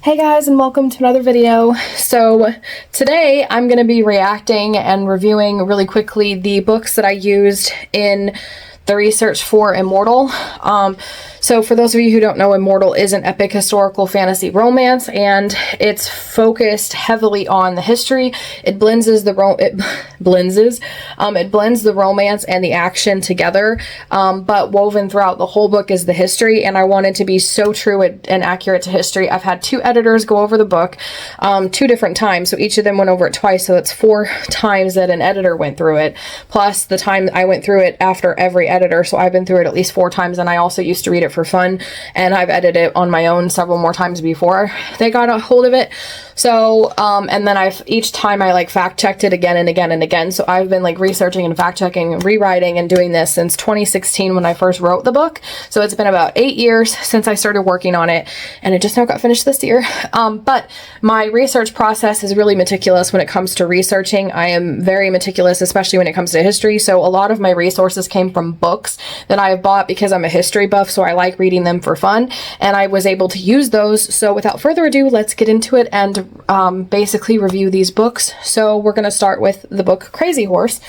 Hey guys, and welcome to another video. So today I'm going to be reacting and reviewing really quickly the books that I used in the research for Immortal. So for those of you who don't know, Immortal is an epic historical fantasy romance, and it's focused heavily on the history. It blends the romance and the action together, but woven throughout the whole book is the history, and I wanted to be so true and accurate to history. I've had two editors go over the book 2 different times, so each of them went over it twice, so it's 4 times that an editor went through it, plus the time I went through it after every editor, so I've been through it at least 4 times, and I also used to read it for fun, and I've edited it on my own several more times before they got a hold of it. So and then each time I like fact checked it again and again and again. So I've been like researching and fact checking and rewriting and doing this since 2016 when I first wrote the book. So it's been about 8 years since I started working on it, and it just now got finished this year. But my research process is really meticulous when it comes to researching. I am very meticulous, especially when it comes to history. So a lot of my resources came from books that I have bought because I'm a history buff, so I like reading them for fun, and I was able to use those. So without further ado, let's get into it and basically review these books. So we're going to start with the book Crazy Horse.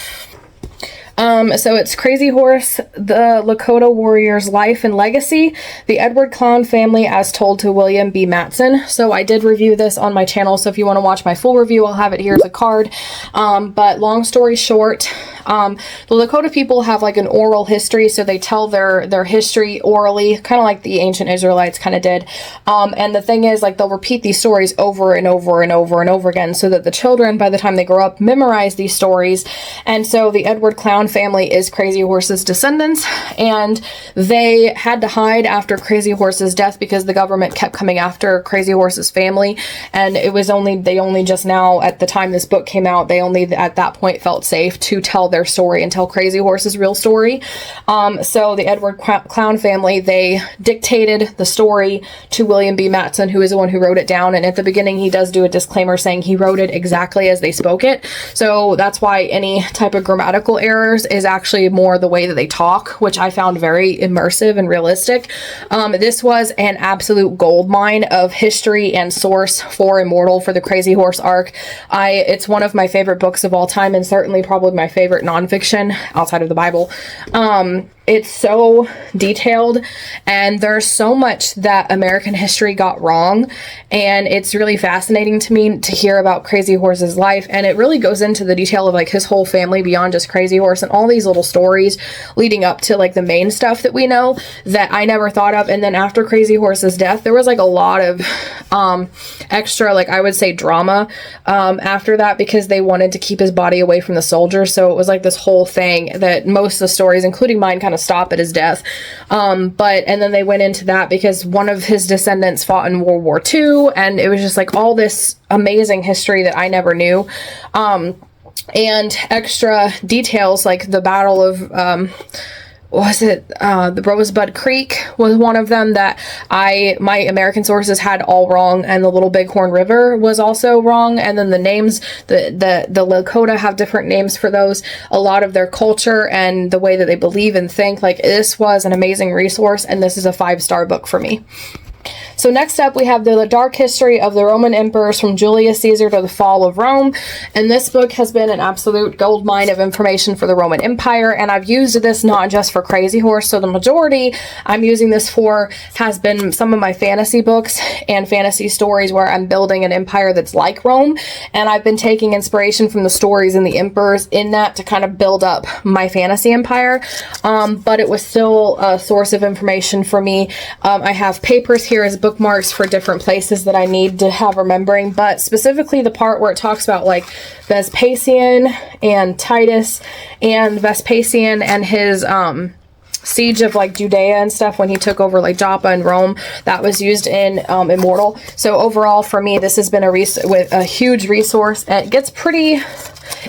So it's Crazy Horse, the Lakota Warrior's Life and Legacy, the Edward Clown Family as told to William B. Matson. So I did review this on my channel, so if you want to watch my full review, I'll have it here as a card. But long story short, the Lakota people have like an oral history, so they tell their history orally, kind of like the ancient Israelites kind of did. And the thing is, like, they'll repeat these stories over and over and over and over again, so that the children, by the time they grow up, memorize these stories. And so the Edward Clown family is Crazy Horse's descendants, and they had to hide after Crazy Horse's death because the government kept coming after Crazy Horse's family, and they only just now, at the time this book came out, they only at that point felt safe to tell their story and tell Crazy Horse's real story. So the Edward Clown family, they dictated the story to William B. Matson, who is the one who wrote it down, and at the beginning he does do a disclaimer saying he wrote it exactly as they spoke it. So that's why any type of grammatical errors is actually more the way that they talk, which I found very immersive and realistic. This was an absolute goldmine of history and source for Immortal, for the Crazy Horse arc. It's one of my favorite books of all time, and certainly probably my favorite nonfiction outside of the Bible. It's so detailed, and there's so much that American history got wrong, and it's really fascinating to me to hear about Crazy Horse's life, and it really goes into the detail of like his whole family beyond just Crazy Horse, and all these little stories leading up to like the main stuff that we know that I never thought of. And then after Crazy Horse's death, there was like a lot of extra, like I would say, drama after that, because they wanted to keep his body away from the soldiers. So it was like this whole thing that most of the stories, including mine, kind of stop at his death. And then they went into that because one of his descendants fought in World War II, and it was just like all this amazing history that I never knew. And extra details like the Battle of the Rosebud Creek was one of them that my American sources had all wrong, and the Little Bighorn River was also wrong. And then the names, the Lakota have different names for those. A lot of their culture and the way that they believe and think, like, this was an amazing resource, and this is a 5-star book for me. So next up, we have the Dark History of the Roman Emperors from Julius Caesar to the Fall of Rome. And this book has been an absolute goldmine of information for the Roman Empire. And I've used this not just for Crazy Horse. So the majority I'm using this for has been some of my fantasy books and fantasy stories where I'm building an empire that's like Rome. And I've been taking inspiration from the stories and the emperors in that to kind of build up my fantasy empire. But it was still a source of information for me. I have papers here as bookmarks for different places that I need to have remembering, but specifically the part where it talks about like Vespasian and Titus, and Vespasian and his siege of like Judea and stuff when he took over like Joppa and Rome, that was used in Immortal. So overall for me, this has been a huge resource. And it gets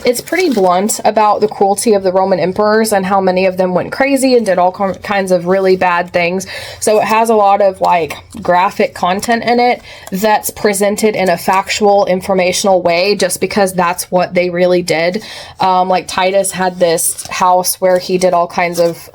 it's pretty blunt about the cruelty of the Roman emperors and how many of them went crazy and did all kinds of really bad things. So it has a lot of like graphic content in it that's presented in a factual, informational way, just because that's what they really did. Like Titus had this house where he did all kinds of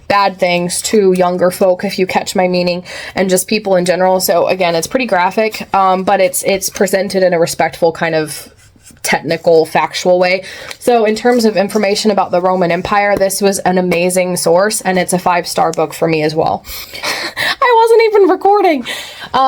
bad things to younger folk, if you catch my meaning, and just people in general. So again, it's pretty graphic, but it's presented in a respectful kind of technical, factual way. So in terms of information about the Roman Empire, this was an amazing source, and it's a 5-star book for me as well. I wasn't even recording.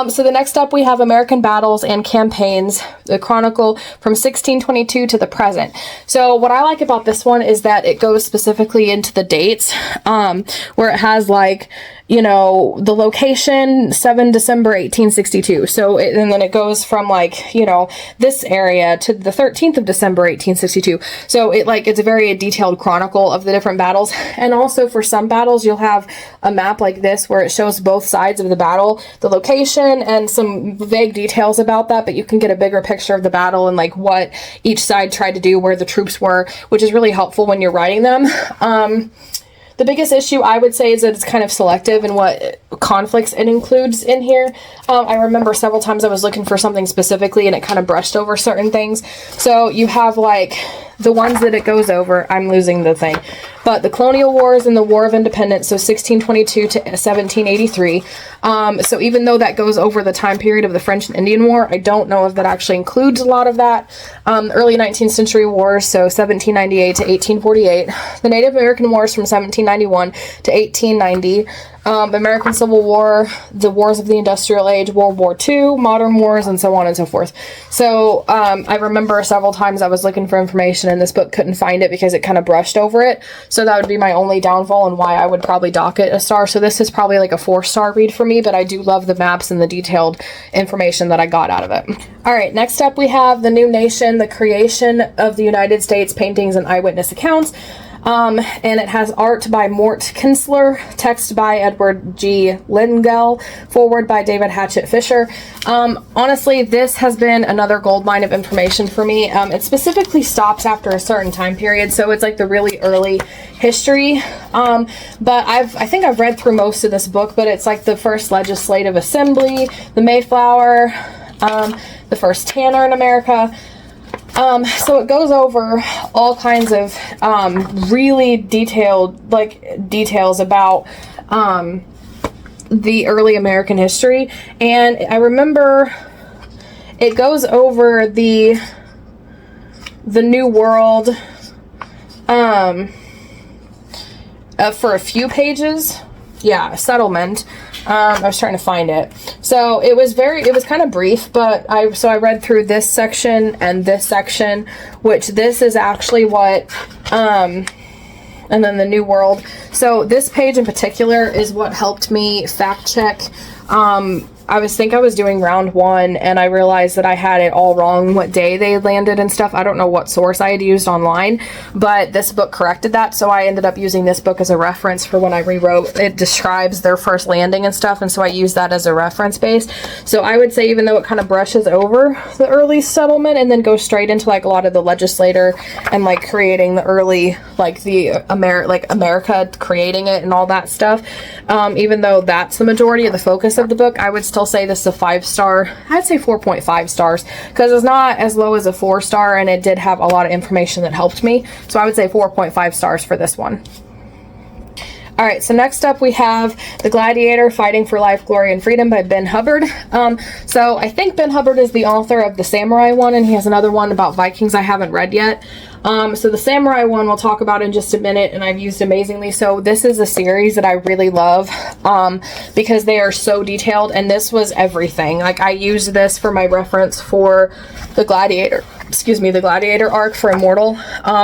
So the next up, we have American Battles and Campaigns, the Chronicle from 1622 to the present. So what I like about this one is that it goes specifically into the dates, where it has like, you know, the location, 7 December 1862. So and then it goes from like, you know, this area to the 13th of December 1862. So it's a very detailed chronicle of the different battles. And also for some battles, you'll have a map like this where it shows both sides of the battle, the location, and some vague details about that, but you can get a bigger picture of the battle and like what each side tried to do, where the troops were, which is really helpful when you're writing them. The biggest issue I would say is that it's kind of selective in what conflicts it includes in here. I remember several times I was looking for something specifically and it kind of brushed over certain things. So you have like the ones that it goes over, I'm losing the thing, but the Colonial Wars and the War of Independence, so 1622 to 1783. So even though that goes over the time period of the French and Indian War, I don't know if that actually includes a lot of that. Early 19th century wars, so 1798 to 1848. The Native American Wars from 1791 to 1890. American Civil War, the Wars of the Industrial Age, World War II, Modern Wars, and so on and so forth. So I remember several times I was looking for information in this book, couldn't find it because it kind of brushed over it. So that would be my only downfall and why I would probably dock it a star. So this is probably like a 4-star read for me, but I do love the maps and the detailed information that I got out of it. All right, next up we have The New Nation, the Creation of the United States, Paintings and Eyewitness Accounts. And it has art by Mort Kinsler, text by Edward G. Lingell, forward by David Hatchett Fisher. Honestly, this has been another goldmine of information for me. It specifically stops after a certain time period, so it's like the really early history. But I think I've read through most of this book, but it's like the first legislative assembly, the Mayflower, the first tanner in America. So it goes over all kinds of really detailed details about the early American history, and I remember it goes over the New World for a few pages. Yeah, settlement. I was trying to find it. So it was kind of brief, but I read through this section and this section, which this is actually what, and then the New World. So this page in particular is what helped me fact check. I was doing round 1 and I realized that I had it all wrong, what day they landed and stuff. I don't know what source I had used online, but this book corrected that. So I ended up using this book as a reference for when I rewrote. It describes their first landing and stuff. And so I used that as a reference base. So I would say, even though it kind of brushes over the early settlement and then goes straight into like a lot of the legislator and like creating the early, like the America creating it and all that stuff. Even though that's the majority of the focus of the book, I would still say this is a 5-star. I'd say 4.5 stars because it's not as low as a 4-star, and it did have a lot of information that helped me. So I would say 4.5 stars for this one. All right, so next up we have The Gladiator, Fighting for Life, Glory, and Freedom by Ben Hubbard. So I think Ben Hubbard is the author of the Samurai one, and he has another one about Vikings I haven't read yet. So the Samurai one we'll talk about in just a minute, and I've used amazingly. So this is a series that I really love because they are so detailed, and this was everything. Like, I used this for my reference for the Gladiator arc for Immortal.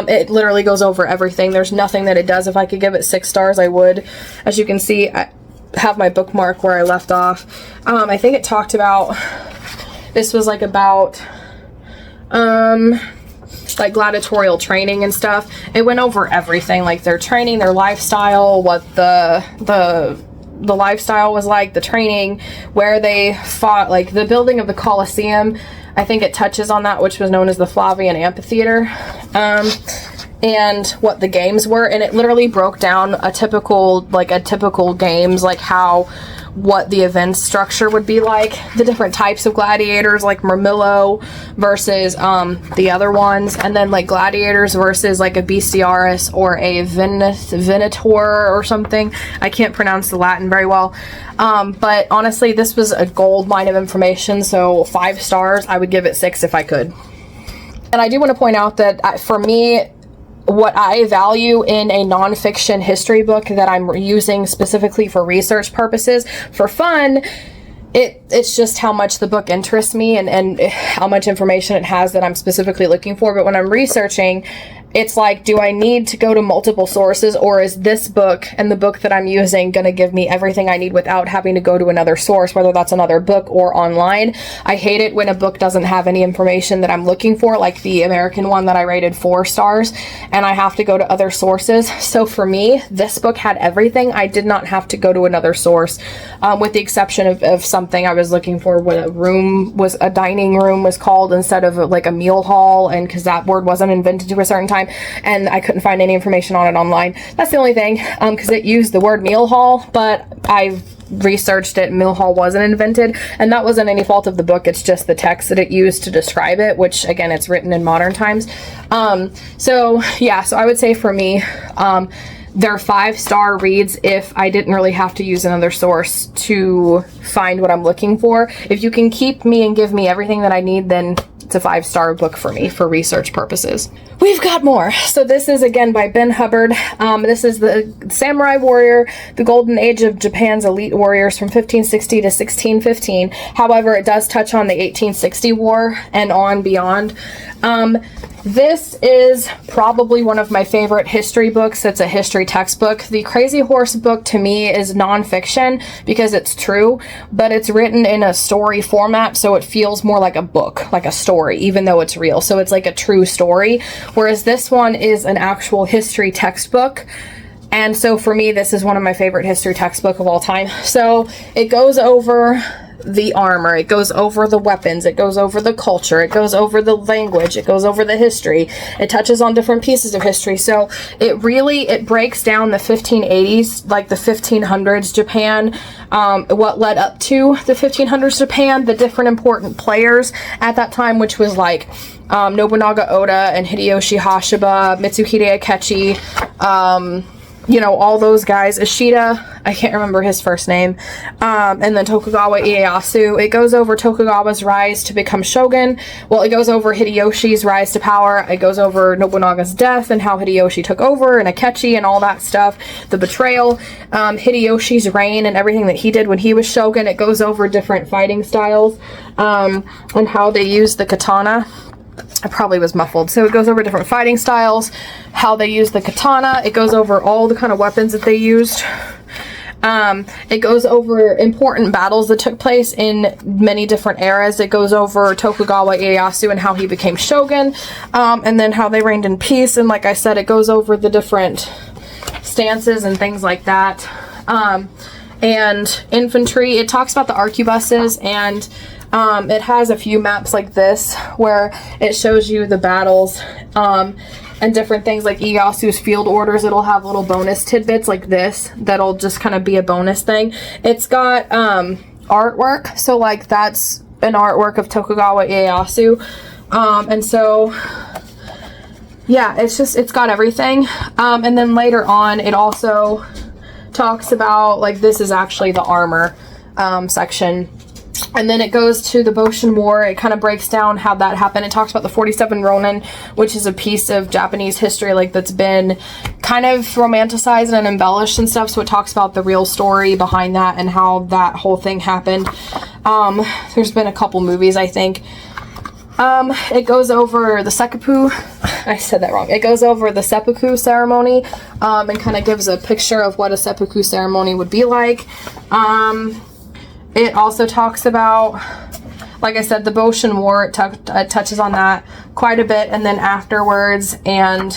It literally goes over everything. There's nothing that it does. If I could give it 6 stars, I would. As you can see, I have my bookmark where I left off. I think it talked about, this was like about like gladiatorial training and stuff. It went over everything, like their training, their lifestyle, what the lifestyle was like, the training, where they fought, like the building of the Colosseum. I think it touches on that, which was known as the Flavian Amphitheater, and what the games were. And it literally broke down a typical games, like how what the event structure would be like, the different types of gladiators, like Murmillo versus the other ones, and then like gladiators versus like a bestiaris or a venator or something. I can't pronounce the Latin very well, but honestly, this was a gold mine of information, so 5 stars. I would give it 6 if I could. And I do want to point out that for me, what I value in a nonfiction history book that I'm using specifically for research purposes, for fun, it's just how much the book interests me and how much information it has that I'm specifically looking for. But when I'm researching, it's like, do I need to go to multiple sources, or is this book and the book that I'm using going to give me everything I need without having to go to another source, whether that's another book or online? I hate it when a book doesn't have any information that I'm looking for, like the American one that I rated 4 stars, and I have to go to other sources. So for me, this book had everything. I did not have to go to another source, with the exception of something I was looking for, what a dining room was called instead of like a meal hall, and because that word wasn't invented to a certain time, and I couldn't find any information on it online. That's the only thing, because it used the word meal hall, but I've researched it. Meal hall wasn't invented, and that wasn't any fault of the book. It's just the text that it used to describe it, which again, it's written in modern times. So I would say for me, they're 5-star reads if I didn't really have to use another source to find what I'm looking for. If you can keep me and give me everything that I need, then it's a 5-star book for me for research purposes. We've got more. So this is again by Ben Hubbard. This is the Samurai Warrior, the Golden Age of Japan's Elite Warriors from 1560 to 1615. However, it does touch on the 1860 war and on beyond. This is probably one of my favorite history books. It's a history textbook. The Crazy Horse book to me is nonfiction because it's true, but it's written in a story format, so it feels more like a book, like a story, even though it's real. So it's like a true story, whereas this one is an actual history textbook. And so for me, this is one of my favorite history textbook of all time. So it goes over the armor, it goes over the weapons, it goes over the culture, it goes over the language, it goes over the history, it touches on different pieces of history. So it breaks down the 1580s, like the 1500s Japan, what led up to the 1500s Japan, the different important players at that time, which was like Nobunaga Oda and Hideyoshi Hashiba, Mitsuhide Akechi, all those guys, Ishida, I can't remember his first name, and then Tokugawa Ieyasu. It goes over Tokugawa's rise to become shogun. Well, it goes over Hideyoshi's rise to power. It goes over Nobunaga's death and how Hideyoshi took over, and Akechi and all that stuff. The betrayal, Hideyoshi's reign and everything that he did when he was shogun. It goes over different fighting styles, and how they used the katana. I probably was muffled. So it goes over different fighting styles, how they use the katana. It goes over all the kind of weapons that they used. It goes over important battles that took place in many different eras. It goes over Tokugawa Ieyasu and how he became shogun, and then how they reigned in peace. And like I said, it goes over the different stances and things like that. And infantry. It talks about the arquebuses, and it has a few maps like this where it shows you the battles and different things like Ieyasu's field orders. It'll have little bonus tidbits like this that'll just kind of be a bonus thing. It's got artwork, so like that's an artwork of Tokugawa Ieyasu, and so yeah, it's got everything. And then later on it also talks about, like, this is actually the armor section. And then it goes to the Boshin War. It kind of breaks down how that happened. It talks about the 47 Ronin, which is a piece of Japanese history, like, that's been kind of romanticized and embellished and stuff. So it talks about the real story behind that and how that whole thing happened. There's been a couple movies, I think. It goes over the seppuku. I said that wrong. It goes over the seppuku ceremony, and kind of gives a picture of what a seppuku ceremony would be like. It also talks about, like I said, the Boshin War. It touches on that quite a bit, and then afterwards, and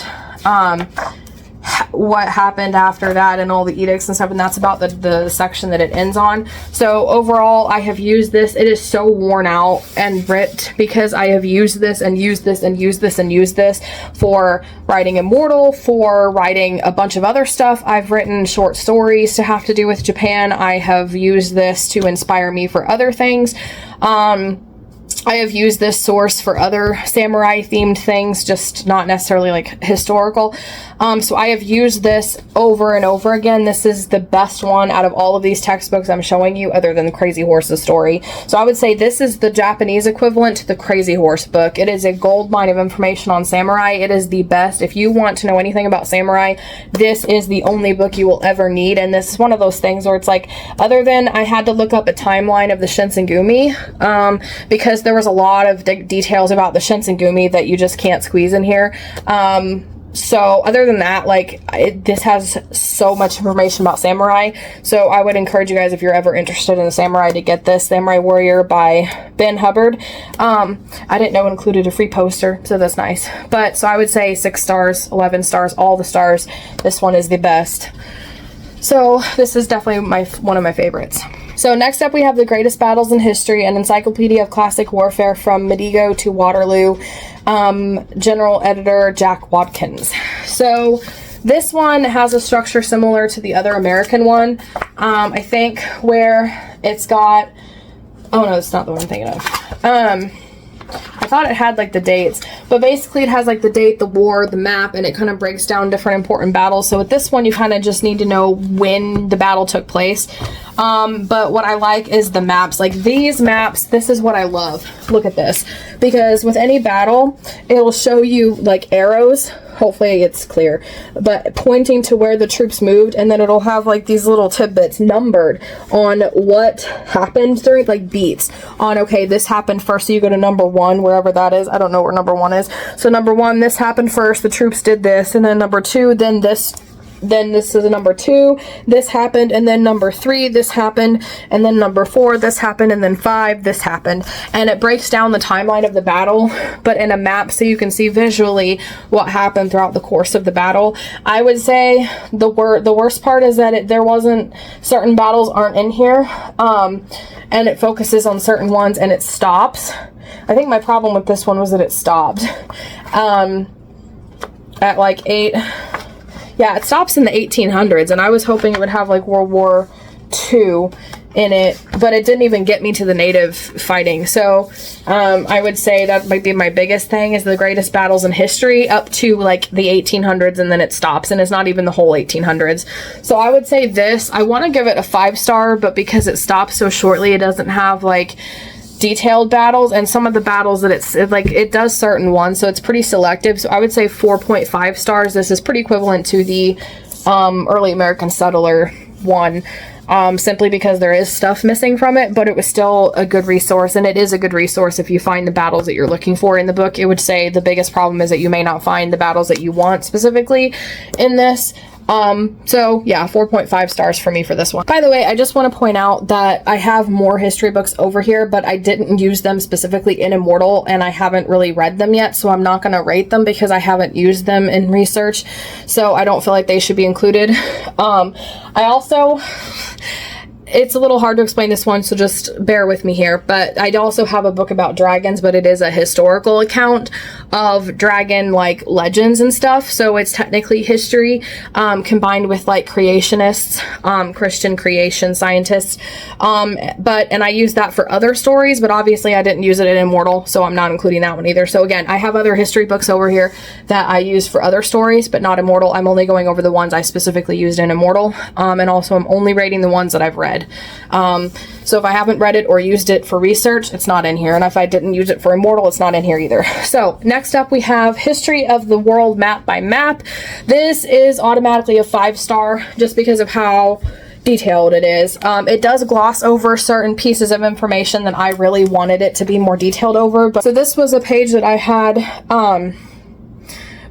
what happened after that and all the edicts and stuff, and that's about the section that it ends on. So overall, I have used this. It is so worn out and ripped because I have used this and used this and used this and used this for writing Immortal, for writing a bunch of other stuff. I've written short stories to have to do with Japan. I have used this to inspire me for other things. I have used this source for other samurai themed things, just not necessarily like historical. So I have used this over and over again. This is the best one out of all of these textbooks I'm showing you, other than the Crazy Horse's story. So I would say this is the Japanese equivalent to the Crazy Horse book. It is a gold mine of information on samurai. It is the best. If you want to know anything about samurai, this is the only book you will ever need. And this is one of those things where it's like, other than I had to look up a timeline of the Shinsengumi, because there was a lot of details about the Shinsengumi that you just can't squeeze in here. So other than that, like, this has so much information about samurai. So I would encourage you guys, if you're ever interested in a samurai, to get this Samurai Warrior by Ben Hubbard. I didn't know it included a free poster, so that's nice. But so I would say 6 stars, 11 stars, all the stars. This one is the best. So this is definitely one of my favorites. So next up we have The Greatest Battles in History, an encyclopedia of classic warfare from Medigo to Waterloo. General editor Jack Watkins. So this one has a structure similar to the other American one. I think where it's got, oh no, it's not the one I'm thinking of. I thought it had like the dates, but basically it has like the date, the war, the map, and it kind of breaks down different important battles. So with this one, you kind of just need to know when the battle took place. But what I like is the maps. Like these maps, this is what I love. Look at this. Because with any battle, it'll show you like arrows. Hopefully it's clear, but pointing to where the troops moved, and then it'll have like these little tidbits numbered on what happened during, like beats on, okay, this happened first, so you go to number 1, wherever that is. I don't know where number 1 is. So number 1, this happened first, the troops did this, and then number 2, then this is number 2, this happened, and then number 3, this happened, and then number 4, this happened, and then 5, this happened. And it breaks down the timeline of the battle, but in a map, so you can see visually what happened throughout the course of the battle. I would say the worst part is that there wasn't, certain battles aren't in here, and it focuses on certain ones, and it stops. I think my problem with this one was that it stopped at like 8. Yeah, it stops in the 1800s, and I was hoping it would have like World War II in it, but it didn't even get me to the native fighting. So I would say that might be my biggest thing, is the greatest battles in history up to like the 1800s, and then it stops, and it's not even the whole 1800s. So I would say this, I want to give it a 5-star, but because it stops so shortly, it doesn't have like detailed battles, and some of the battles that it does certain ones, so it's pretty selective. So I would say 4.5 stars. This is pretty equivalent to the early American settler one, simply because there is stuff missing from it, but it was still a good resource, and it is a good resource if you find the battles that you're looking for in the book. It would say the biggest problem is that you may not find the battles that you want specifically in this. So yeah, 4.5 stars for me for this one. By the way, I just want to point out that I have more history books over here, but I didn't use them specifically in Immortal, and I haven't really read them yet, so I'm not going to rate them because I haven't used them in research, so I don't feel like they should be included. I also, it's a little hard to explain this one, so just bear with me here, but I also have a book about dragons, but it is a historical account of dragon like legends and stuff, so it's technically history combined with like creationists, Christian creation scientists, and I use that for other stories, but obviously I didn't use it in Immortal, so I'm not including that one either. So again, I have other history books over here that I use for other stories, but not Immortal. I'm only going over the ones I specifically used in Immortal, and also I'm only rating the ones that I've read. So if I haven't read it or used it for research, it's not in here, and if I didn't use it for Immortal, it's not in here either. So next up we have History of the World Map by Map. This is automatically a 5-star just because of how detailed it is. It does gloss over certain pieces of information that I really wanted it to be more detailed over, but so this was a page that I had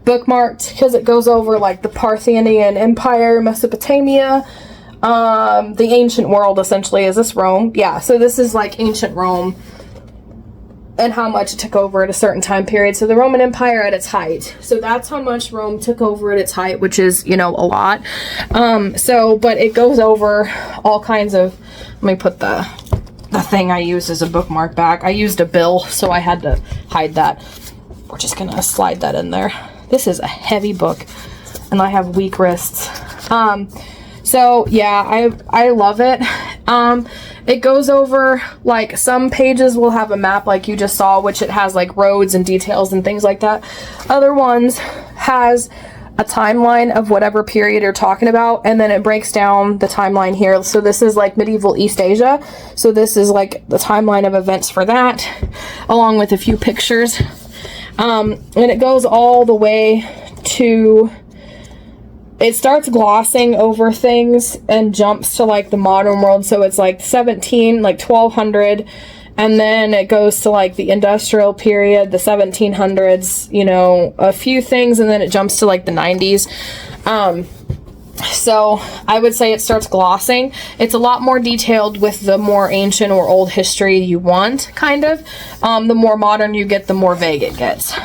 bookmarked because it goes over like the Parthian Empire, Mesopotamia, the ancient world. Essentially, is this Rome? Yeah, so this is like ancient Rome, and how much it took over at a certain time period. So the Roman Empire at its height. So that's how much Rome took over at its height, which is, you know, a lot. But it goes over all kinds of, let me put the thing I used as a bookmark back. I used a bill, so I had to hide that. We're just gonna slide that in there. This is a heavy book, and I have weak wrists. So yeah, I love it. It goes over, like, some pages will have a map like you just saw, which it has like roads and details and things like that. Other ones has a timeline of whatever period you're talking about, and then it breaks down the timeline here. So this is like medieval East Asia, so this is like the timeline of events for that, along with a few pictures. And it goes all the way to, it starts glossing over things and jumps to like the modern world. So it's like 1200, and then it goes to like the industrial period, the 1700s, you know, a few things, and then it jumps to like the 90s. So I would say it starts glossing. It's a lot more detailed with the more ancient or old history you want, kind of. The more modern you get, the more vague it gets.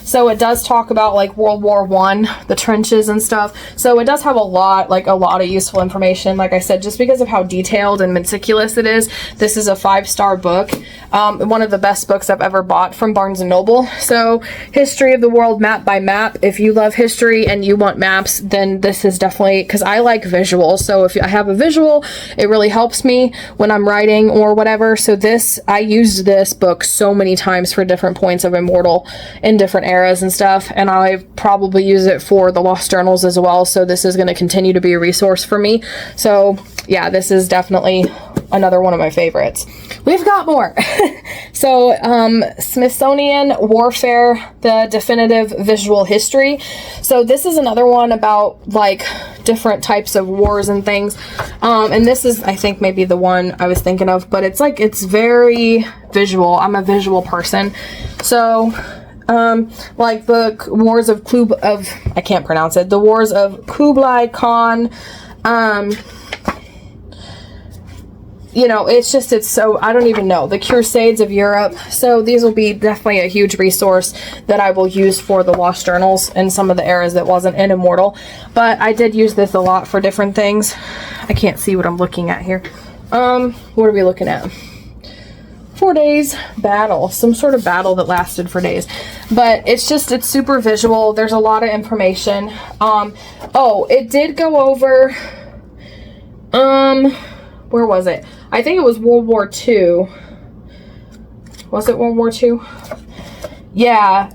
So it does talk about like World War I, the trenches and stuff. So it does have a lot of useful information. Like I said, just because of how detailed and meticulous it is, this is a 5-star book. One of the best books I've ever bought from Barnes & Noble. So History of the World Map by Map. If you love history and you want maps, then this is definitely, because I like visuals. So if I have a visual, it really helps me when I'm writing or whatever. So I used this book so many times for different points of Immortal in different eras and stuff. And I probably use it for the Lost Journals as well. So this is going to continue to be a resource for me. So yeah, this is definitely another one of my favorites. We've got more. So Smithsonian Warfare, the Definitive Visual History. So this is another one about like different types of wars and things. And this is, I think, maybe the one I was thinking of, but it's like, it's very visual. I'm a visual person. So like the wars of I can't pronounce it. The wars of Kublai Khan, you know, it's so, I don't even know. The Crusades of Europe. So these will be definitely a huge resource that I will use for the Lost Journals and some of the eras that wasn't in Immortal. But I did use this a lot for different things. I can't see what I'm looking at here. What are we looking at? 4 days battle, some sort of battle that lasted for days. But it's super visual. There's a lot of information. Oh, it did go over, where was it? I think it was World War II. Was it World War II? Yeah,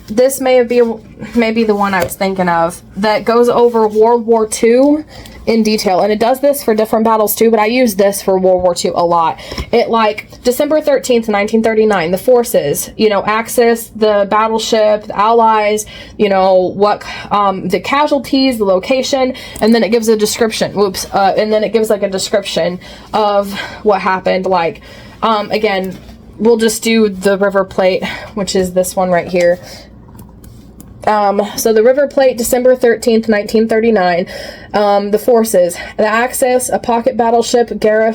this may be the one I was thinking of that goes over World War II in detail, and it does this for different battles too, but I use this for World War II a lot. It, like, December 13th, 1939, the forces, you know, Axis, the battleship, the Allies, you know, what, the casualties, the location, and then it gives a description, and then it gives like a description of what happened. Like, again, we'll just do the River Plate, which is this one right here. So the River Plate, December 13th, 1939, the forces, the Axis, a pocket battleship,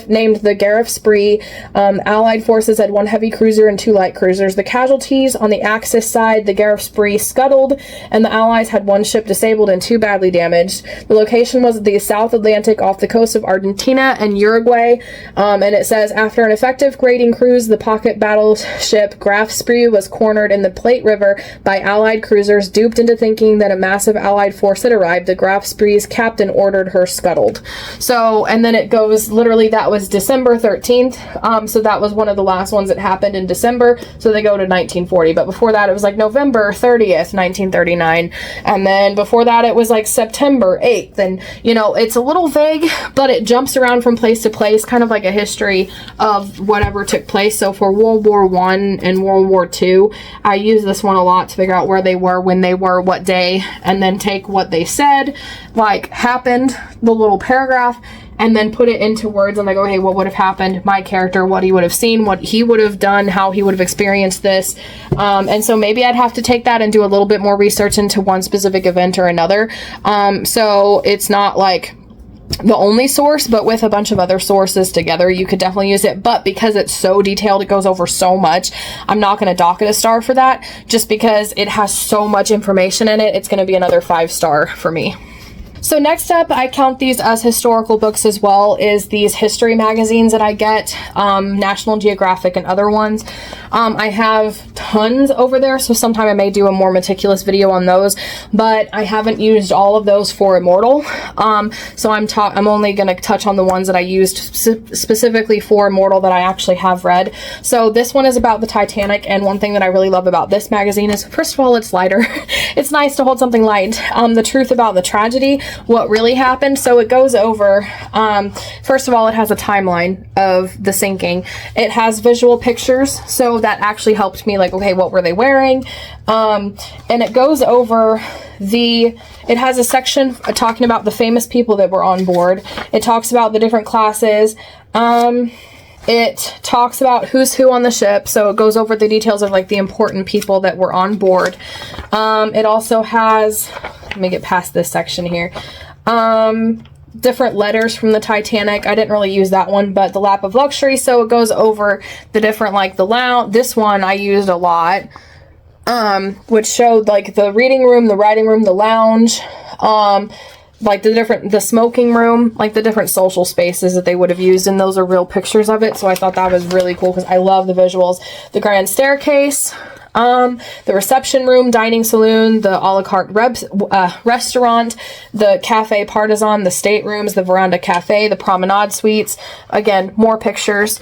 named the Gareth Spree. Allied forces had 1 heavy cruiser and 2 light cruisers. The casualties on the Axis side, the Gareth Spree scuttled, and the Allies had 1 ship disabled and 2 badly damaged. The location was the South Atlantic off the coast of Argentina and Uruguay. And it says, after an effective grading cruise, the pocket battleship Graf Spree was cornered in the Plate River by Allied cruisers. Duped into thinking that a massive Allied force had arrived, the Graf Spree's captain ordered her scuttled. So, and then it goes, literally, that was December 13th. So that was one of the last ones that happened in December. So they go to 1940. But before that, it was like November 30th, 1939. And then before that, it was like September 8th. And, you know, it's a little vague, but it jumps around from place to place, kind of like a history of whatever took place. So for World War I and World War II, I use this one a lot to figure out where they were, when they were, what day, and then take what they said, like, happened, the little paragraph, and then put it into words, and I go, hey, what would have happened, my character, what he would have seen, what he would have done, how he would have experienced this. And so maybe I'd have to take that and do a little bit more research into one specific event or another. So it's not like the only source, but with a bunch of other sources together, you could definitely use it. But because it's so detailed, it goes over so much, I'm not going to dock it a star for that, just because it has so much information in it. It's going to be another 5-star for me. So next up, I count these as historical books as well, is these history magazines that I get, National Geographic and other ones. I have tons over there, so sometime I may do a more meticulous video on those, but I haven't used all of those for Immortal. So I'm only going to touch on the ones that I used specifically for Immortal that I actually have read. So this one is about the Titanic, and one thing that I really love about this magazine is, first of all, it's lighter. It's nice to hold something light. The truth about the tragedy, what really happened. So it goes over, first of all, it has a timeline of the sinking. It has visual pictures, so that actually helped me, like, okay, what were they wearing? And it goes over it has a section talking about the famous people that were on board. It talks about the different classes. It talks about who's who on the ship, so it goes over the details of, like, the important people that were on board. It also has, let me get past this section here, different letters from the Titanic. I didn't really use that one, but the Lap of Luxury, so it goes over the different, like, the lounge. This one I used a lot, which showed, like, the reading room, the writing room, the lounge, like the smoking room, like the different social spaces that they would have used, and those are real pictures of it. So I thought that was really cool because I love the visuals. The grand staircase, the reception room, dining saloon, the a la carte restaurant, the cafe partisan, the staterooms, the veranda cafe, the promenade suites. Again, more pictures.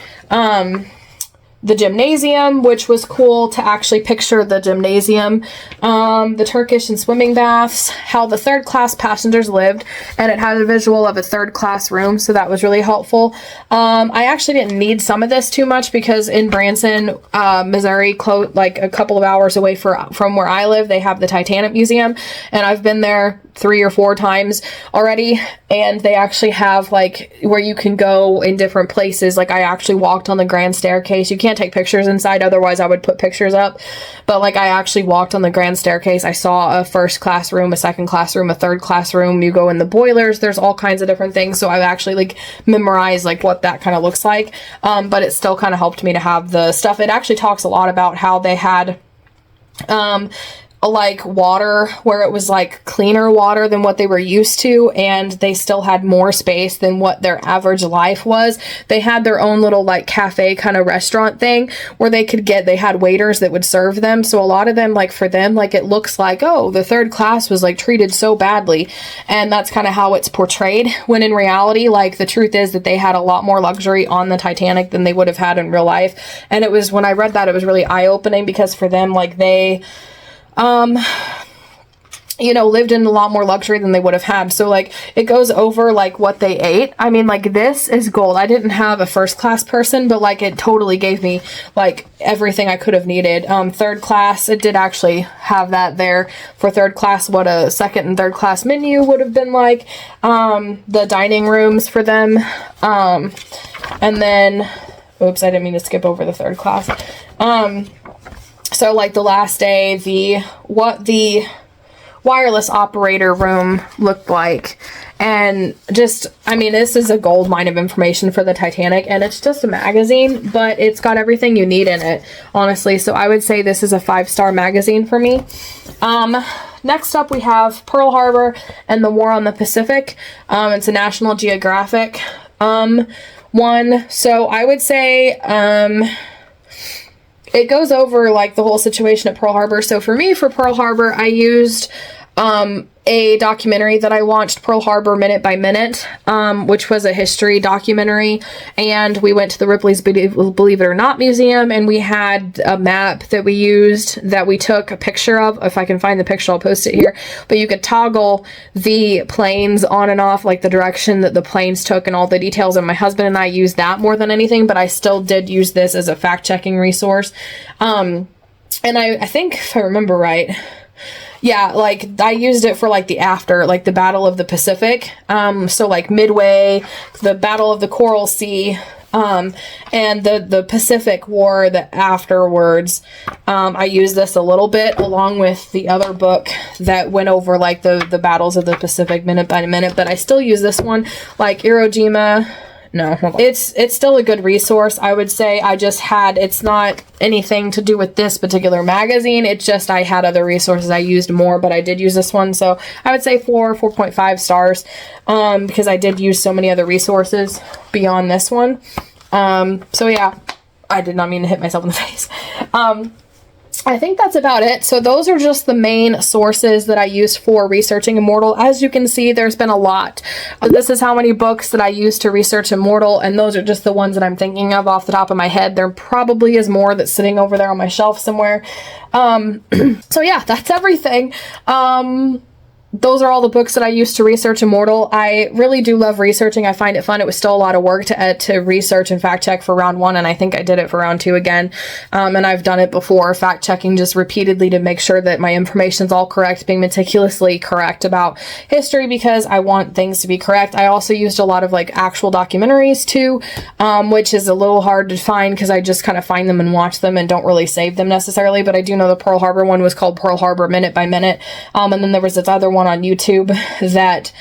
The gymnasium, which was cool to actually picture the gymnasium, the Turkish and swimming baths, how the third class passengers lived, and it had a visual of a third class room, so that was really helpful. I actually didn't need some of this too much because in Branson, Missouri, like a couple of hours away from where I live, they have the Titanic Museum, and I've been there 3 or 4 times already, and they actually have, like, where you can go in different places. Like, I actually walked on the grand staircase. You can't take pictures inside, otherwise I would put pictures up, but, like, I actually walked on the grand staircase. I saw a first class room, a second class room, a third class room. You go in the boilers, there's all kinds of different things, so I've actually, like, memorized, like, what that kind of looks like, but it still kind of helped me to have the stuff. It actually talks a lot about how they had like water where it was like cleaner water than what they were used to, and they still had more space than what their average life was. They had their own little, like, cafe kind of restaurant thing where they had waiters that would serve them. So a lot of them, like, for them, like, it looks like, oh, the third class was, like, treated so badly, and that's kind of how it's portrayed, when in reality, like, the truth is that they had a lot more luxury on the Titanic than they would have had in real life. And it was, when I read that, it was really eye-opening, because for them, like, they you know, lived in a lot more luxury than they would have had. So, like, it goes over, like, what they ate. I mean, like, this is gold. I didn't have a first class person, but, like, it totally gave me, like, everything I could have needed. Third class, it did actually have that there for third class, what a second and third class menu would have been like. The dining rooms for them. And then, oops, I didn't mean to skip over the third class. So, like, the last day, what the wireless operator room looked like, and just, I mean, this is a gold mine of information for the Titanic, and it's just a magazine, but it's got everything you need in it, honestly. So I would say this is a 5-star magazine for me. Next up, we have Pearl Harbor and the War on the Pacific. It's a National Geographic one. So I would say it goes over, like, the whole situation at Pearl Harbor. So for me, for Pearl Harbor, I used a documentary that I watched, Pearl Harbor Minute by Minute, which was a history documentary, and we went to the Ripley's Believe It or Not Museum, and we had a map that we used, that we took a picture of. If I can find the picture, I'll post it here, but you could toggle the planes on and off, like the direction that the planes took and all the details, and my husband and I used that more than anything, but I still did use this as a fact-checking resource. And I think, if I remember right, yeah, like, I used it for, like, the Battle of the Pacific. So, like, Midway, the Battle of the Coral Sea, And the Pacific War, the afterwards, I used this a little bit along with the other book that went over like the battles of the Pacific minute by minute, but I still use this one, like Iwo Jima. No, it's still a good resource, I would say. It's not anything to do with this particular magazine. It's just I had other resources I used more, but I did use this one. So I would say 4.5 stars, because I did use so many other resources beyond this one. So yeah, I did not mean to hit myself in the face. I think that's about it. So those are just the main sources that I used for researching Immortal. As you can see, there's been a lot. This is how many books that I used to research Immortal, and those are just the ones that I'm thinking of off the top of my head. There probably is more that's sitting over there on my shelf somewhere. So yeah, that's everything. Those are all the books that I used to research Immortal. I really do love researching. I find it fun. It was still a lot of work to research and fact check for round 1, and I think I did it for round 2 again. And I've done it before, fact checking just repeatedly to make sure that my information's all correct, being meticulously correct about history because I want things to be correct. I also used a lot of like actual documentaries too, which is a little hard to find because I just kind of find them and watch them and don't really save them necessarily. But I do know the Pearl Harbor one was called Pearl Harbor Minute by Minute. And then there was this other one on YouTube that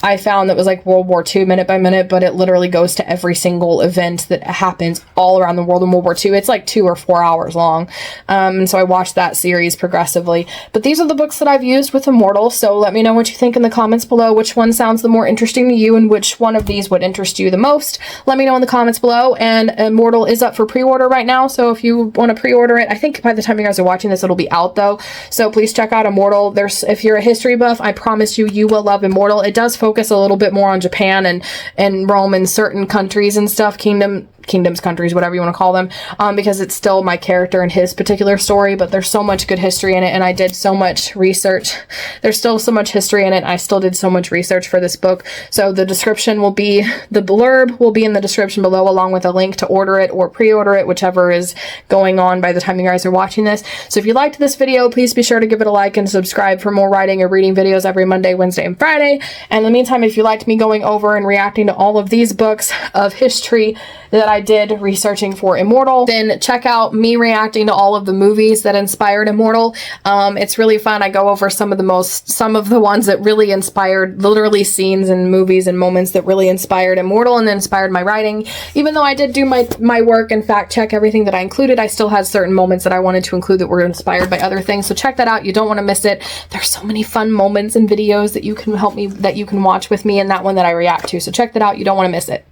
I found that was like World War II minute by minute, but it literally goes to every single event that happens all around the world in World War II. It's like 2 or 4 hours long. And so I watched that series progressively. But these are the books that I've used with Immortal. So let me know what you think in the comments below, which one sounds the more interesting to you and which one of these would interest you the most. Let me know in the comments below. And Immortal is up for pre-order right now. So if you want to pre-order it, I think by the time you guys are watching this, it'll be out though. So please check out Immortal. If you're a history buff, I promise you will love Immortal. It does focus a little bit more on Japan and Rome and certain countries and stuff, kingdoms, countries, whatever you want to call them, because it's still my character and his particular story, but there's so much good history in it, and I did so much research. There's still so much history in it. I still did so much research for this book. So the blurb will be in the description below, along with a link to order it or pre-order it, whichever is going on by the time you guys are watching this. So if you liked this video, please be sure to give it a like and subscribe for more writing or reading videos every Monday, Wednesday, and Friday. And in the meantime, if you liked me going over and reacting to all of these books of history that I did researching for Immortal, then check out me reacting to all of the movies that inspired Immortal. It's really fun. I go over some of the ones that really inspired, literally scenes and movies and moments that really inspired Immortal and inspired my writing. Even though I did do my work and fact check everything that I included, I still had certain moments that I wanted to include that were inspired by other things. So check that out. You don't want to miss it. There's so many fun moments and videos that you can watch with me in that one that I react to. So check that out. You don't want to miss it.